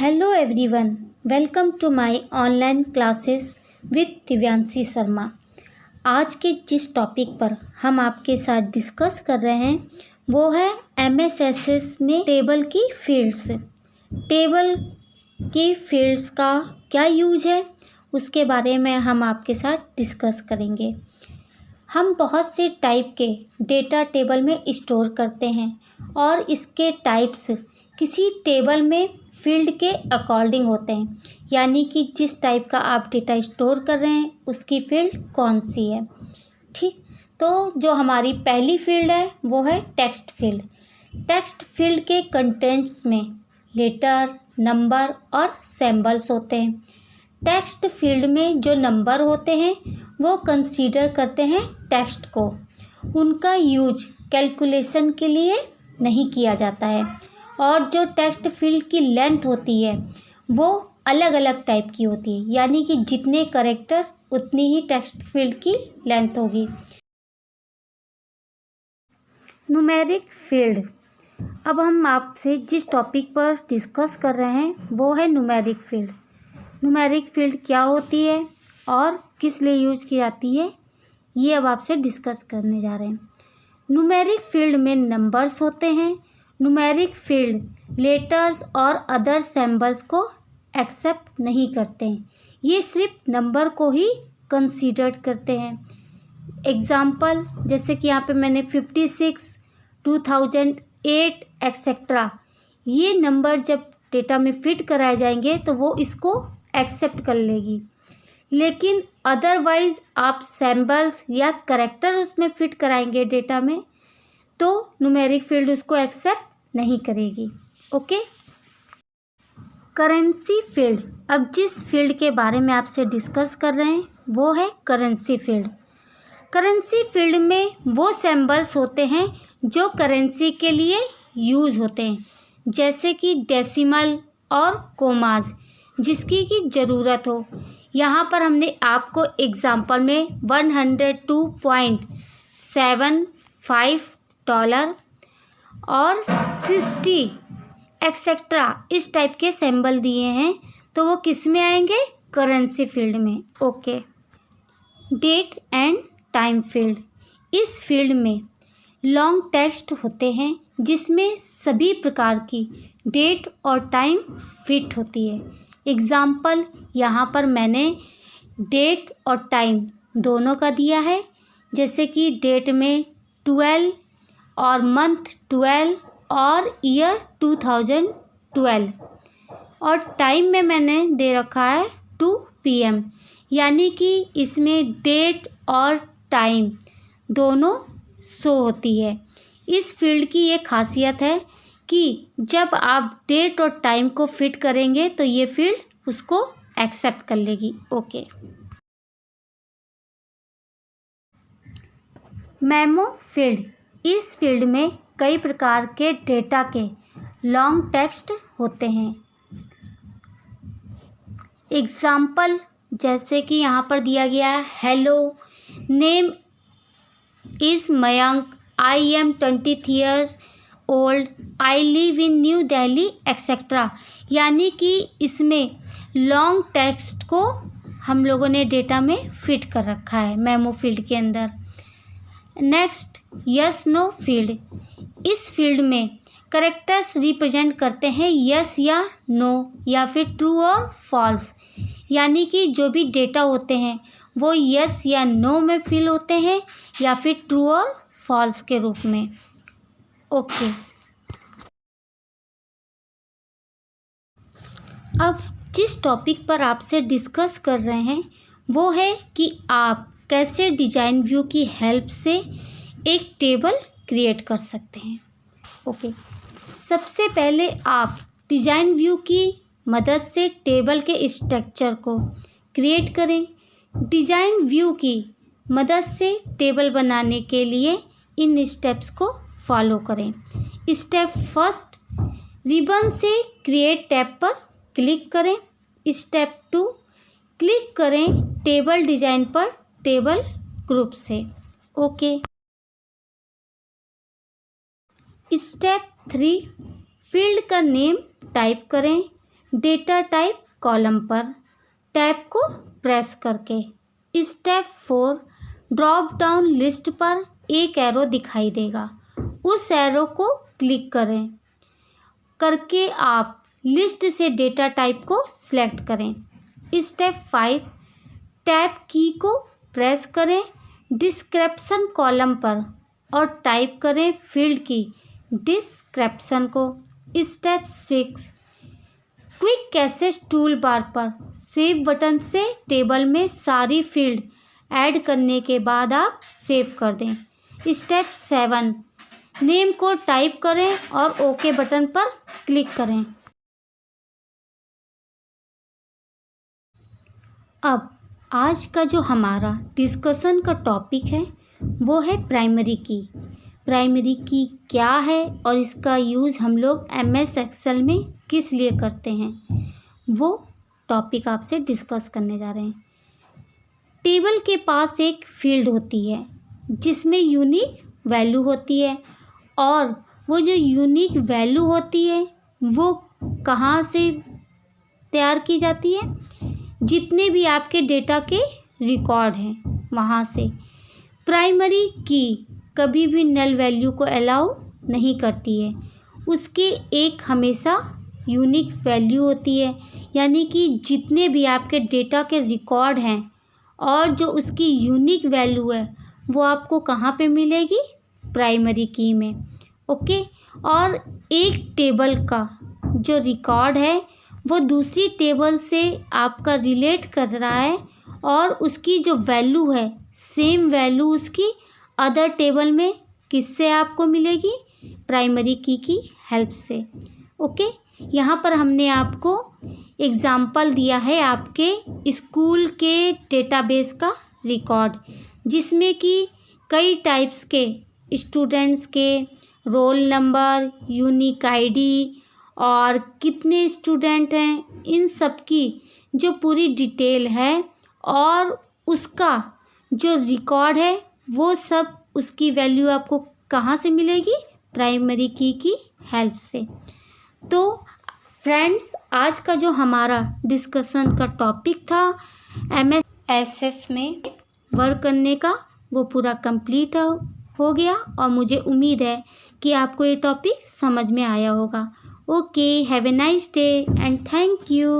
Hello everyone, welcome to my online classes with Divyanshi Sharma. आज के जिस टॉपिक पर हम आपके साथ डिस्कस कर रहे हैं वो है एमएस में टेबल की फील्ड्स। टेबल की फील्ड्स का क्या यूज है उसके बारे में हम आपके साथ डिस्कस करेंगे। हम बहुत से टाइप के डेटा टेबल में स्टोर करते हैं और इसके टाइप्स किसी टेबल में फील्ड के अकॉर्डिंग होते हैं, यानी कि जिस टाइप का आप डेटा स्टोर कर रहे हैं उसकी फील्ड कौन सी है। ठीक, तो जो हमारी पहली फील्ड है वो है टेक्स्ट फील्ड। टेक्स्ट फील्ड के कंटेंट्स में लेटर, नंबर और सिंबल्स होते हैं। टेक्स्ट फील्ड में जो नंबर होते हैं वो कंसीडर करते हैं टेक्स्ट को, उनका यूज कैलकुलेशन के लिए नहीं किया जाता है। और जो टेक्स्ट फील्ड की लेंथ होती है वो अलग अलग टाइप की होती है, यानी कि जितने कैरेक्टर उतनी ही टेक्स्ट फील्ड की लेंथ होगी। Numeric field. अब हम आपसे जिस टॉपिक पर डिस्कस कर रहे हैं वो है न्यूमेरिक फील्ड। न्यूमेरिक फील्ड क्या होती है और किस लिए यूज की जाती है, ये अब आपसे डिस्कस करने जा रहे हैं। न्यूमेरिक फील्ड में नंबर्स होते हैं। न्यूमेरिक फील्ड लेटर्स और अदर सिंबल्स को एक्सेप्ट नहीं करते हैं, ये सिर्फ नंबर को ही कंसीडर करते हैं। एग्जाम्पल जैसे कि यहाँ पे मैंने 56, 2008 एक्सेट्रा, ये नंबर जब डेटा में फिट कराए जाएंगे तो वो इसको एक्सेप्ट कर लेगी। लेकिन अदरवाइज आप सिंबल्स या कैरेक्टर उसमें फिट कराएंगे डेटा में तो न्यूमेरिक फील्ड उसको एक्सेप्ट नहीं करेगी। ओके। Currency field. अब जिस फील्ड के बारे में आपसे डिस्कस कर रहे हैं वो है करेंसी फील्ड। करेंसी फील्ड में वो सिंबल्स होते हैं जो करेंसी के लिए यूज होते हैं, जैसे कि डेसिमल और कोमाज, जिसकी की ज़रूरत हो। यहाँ पर हमने आपको एग्जांपल में $102.75 और 60 एक्सेट्रा इस टाइप के सिंबल दिए हैं, तो वो किस में आएंगे, करेंसी फील्ड में। Okay. Date and time field. इस फील्ड में लॉन्ग टेक्स्ट होते हैं जिसमें सभी प्रकार की डेट और टाइम फिट होती है। एग्जाम्पल यहाँ पर मैंने डेट और टाइम दोनों का दिया है, जैसे कि डेट में 12 और मंथ 12 और ईयर 2012, और टाइम में मैंने दे रखा है 2 PM, यानी कि इसमें डेट और टाइम दोनों शो होती है। इस फील्ड की ये खासियत है कि जब आप डेट और टाइम को फिट करेंगे तो ये फील्ड उसको एक्सेप्ट कर लेगी। ओके। Memo field. इस फील्ड में कई प्रकार के डेटा के लॉन्ग टेक्स्ट होते हैं। एग्जाम्पल जैसे कि यहाँ पर दिया गया है, hello, name is Mayank, I am 23 years old, I live in new Delhi etcetera, यानी कि इसमें लॉन्ग टेक्स्ट को हम लोगों ने डेटा में फिट कर रखा है मेमो फील्ड के अंदर। Next, yes know field. इस फील्ड में कैरेक्टर्स रिप्रेजेंट करते हैं यस या नो या फिर ट्रू और फॉल्स, यानी कि जो भी डेटा होते हैं वो यस या नो में फिल होते हैं या फिर ट्रू और फॉल्स के रूप में। ओके। अब जिस टॉपिक पर आपसे डिस्कस कर रहे हैं वो है कि आप कैसे डिजाइन व्यू की हेल्प से एक टेबल क्रिएट कर सकते हैं। ओके। सबसे पहले आप डिजाइन व्यू की मदद से टेबल के स्ट्रक्चर को क्रिएट करें। डिजाइन व्यू की मदद से टेबल बनाने के लिए इन स्टेप्स को फॉलो करें। स्टेप फर्स्ट, रिबन से क्रिएट टैब पर क्लिक करें। स्टेप 2, क्लिक करें टेबल डिजाइन पर टेबल ग्रुप से। ओके। स्टेप 3, फील्ड का नेम टाइप करें। डेटा टाइप कॉलम पर टैब को प्रेस करके। स्टेप 4, ड्रॉप डाउन लिस्ट पर एक एरो दिखाई देगा, उस एरो को क्लिक करके आप लिस्ट से डेटा टाइप को सिलेक्ट करें। स्टेप 5, टैब की को प्रेस करें डिस्क्रिप्शन कॉलम पर और टाइप करें फील्ड की डिस्क्रिप्शन को। Step 6, quick access tool bar पर सेव बटन से टेबल में सारी फील्ड ऐड करने के बाद आप सेव कर दें। स्टेप 7, नेम को टाइप करें और ओके बटन पर क्लिक करें। अब आज का जो हमारा डिस्कशन का टॉपिक है वो है प्राइमरी की। प्राइमरी की क्या है और इसका यूज़ हम लोग MS एक्सेल में किस लिए करते हैं, वो टॉपिक आपसे डिस्कस करने जा रहे हैं। टेबल के पास एक फील्ड होती है जिसमें यूनिक वैल्यू होती है, और वो जो यूनिक वैल्यू होती है वो कहाँ से तैयार की जाती है, जितने भी आपके डेटा के रिकॉर्ड हैं वहाँ से। प्राइमरी की कभी भी नल वैल्यू को अलाउ नहीं करती है, उसके एक हमेशा यूनिक वैल्यू होती है, यानी कि जितने भी आपके डेटा के रिकॉर्ड हैं और जो उसकी यूनिक वैल्यू है वो आपको कहाँ पे मिलेगी, प्राइमरी की में। ओके, और एक टेबल का जो रिकॉर्ड है वो दूसरी टेबल से आपका रिलेट कर रहा है और उसकी जो वैल्यू है सेम वैल्यू उसकी अदर टेबल में किससे आपको मिलेगी, प्राइमरी की हेल्प से। ओके, यहाँ पर हमने आपको एग्ज़ाम्पल दिया है आपके स्कूल के डेटाबेस का रिकॉर्ड, जिसमें कि कई टाइप्स के स्टूडेंट्स के रोल नंबर, यूनिक आईडी और कितने स्टूडेंट हैं, इन सब की जो पूरी डिटेल है और उसका जो रिकॉर्ड है वो सब उसकी वैल्यू आपको कहाँ से मिलेगी, प्राइमरी की हेल्प से। तो फ्रेंड्स, आज का जो हमारा डिस्कशन का टॉपिक था MS में वर्क करने का, वो पूरा कंप्लीट हो गया और मुझे उम्मीद है कि आपको ये टॉपिक समझ में आया होगा। Okay, have a nice day and thank you.